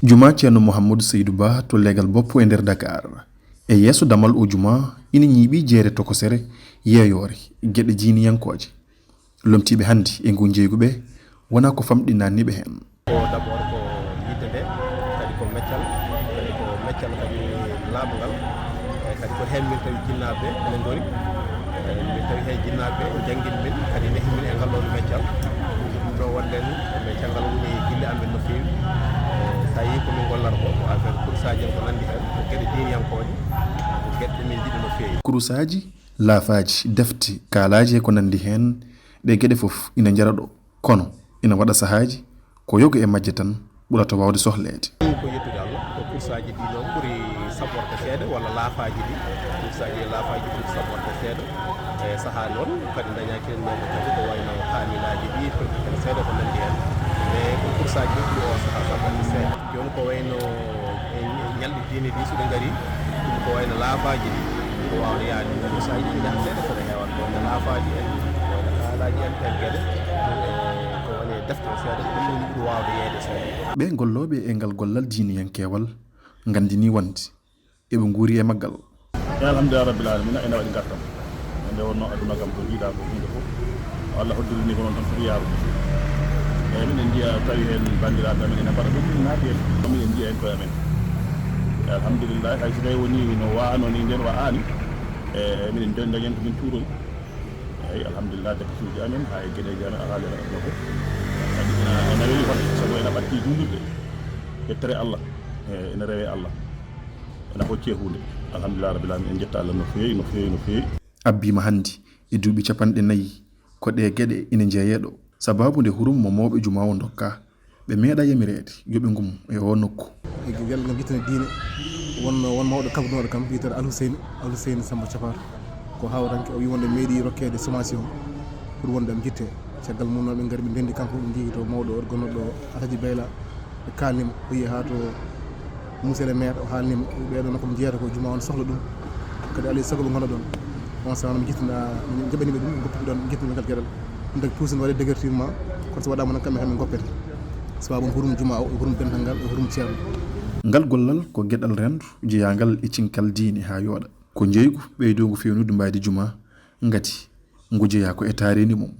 juma ceerno Mouhamadou Seydou Ba to legal boppo e nder Dakar e yeeso damal o juma ina ñiiɓi jeere tokosere yeeyore geɗe jiiniyankoje lomtiɓe hannde e ngu jeeyguɓe wona ko famɗinanniɓe hen ko d'abord ko yidde nde kadi ko meccal kadi laaɓugal kadi ko hen min tawi jinnaɓe ene gori min tawi hen jinnaɓe jangguin min kadi nehi min e ngal ɗon meccal ɗum ɗo wonɗen meccal ngal woni gille amen no fewi sa yi komin gollata ko affaire coursaji en ko nandi hen ko gueɗe diiniyankoje ko gueɗe min jiiɗi no fewi kurusaji laafaji defte kaalaji e ko nandi hen ɗe gueɗe foof ina jara ɗo kono ina waɗa sahaji ko yoga e majje tan ɓurata wawde sohlede ko yettude Allah ko coursaji ɗi noon ɓuuri saɓorde seeɗa walla laafaji ɗi coursaji e laafaji ɓuuri saɓorde seeɗa e saaha noon kadi dañaki en noon kadi ko wayno hamilaji ɗi kadi seeɗa ko nandi hen mais ko coursaji ɗi ɓuuri o saaha saɓorde seeɗa joni ko wayno ñalɗi diine ɗi suɗe gaari ɗum ko wayno laafaji ɗi ko wawno yaade coursaji ɗi jaha seeɗa kono heewat wonde laafaji en wayno kaalaji en e gueɗe ko woni defte seeɗa ɗum ɗum ɓuuri wawde yeeyde seeɗa ɓe golloɓe e ngal gollal diiniyankewal gandini wonde eɓe guuri e maggal alhamdulillah rabbil alamin ene waɗi gartam nde wonno aduna kam ko jiiɗa ko hunde fof Allah hoddirini ko noon tan foti yaarude eyyi minen jiiya tawi hen bandiraɓe amen ene mbaɗa ɗum min naati hen minen jiiya hen koye amen alhamdulillah hay so tawi woni no wano ni nden wa'ani minen dañen ko min tuuroy eyyi alhamdulillah deptuji amen ha e gueɗeji amen alhaaliɗa aduna fof kadi ene weeli hon sabu ene ɓatti jumɗude yettere Allah ene rewe Allah ene hocce hunde alhamdulillah rabbil alamin en jetta Allah no fewi no fewi no fewi abbima hannde e duuɓi capanɗe nayyi ko ɗe gueɗe ina jeeyeɗo sababu nde hurum mo mawɓe jumawo dokka ɓe meeɗa yamirede yoɓe gum e o nokku gel ngam jittane diine won mawɗo kabnoɗo kam wiyeteɗo Alhuseyni Samba Thiapato ko hawranke o wi wonde meeɗi rokkede sommation pour wonde am jitte caggal mum noon ɓe gaari ɓe ndendi kanko ɓe jii to mawɗo o gonnoɗo Ataji Bayla ɓe kalnima o yi ha to monsieur le maire o haalnima ɓeɗo komi jeyata ko juma on sohla ɗum kadi alay saago ɓe gona ɗon on sawana mi jittina jaɓaniɓe ɗum goppiɓe ɗon jittinaɓe ngal gueɗal ɗum tagi puusde waɗe déguertirement kono so waɗama noon kamɓe hami goppete sababu hurum juma o e hurum dental ngal e hurum ceerno ngal gollal ko gueɗal rendu jeeyagal e cinkal diine ha yooɗa ko jeygu ɓeydogu fewnude mbaydi juma ngati ngu jeeya ko e taaridi mum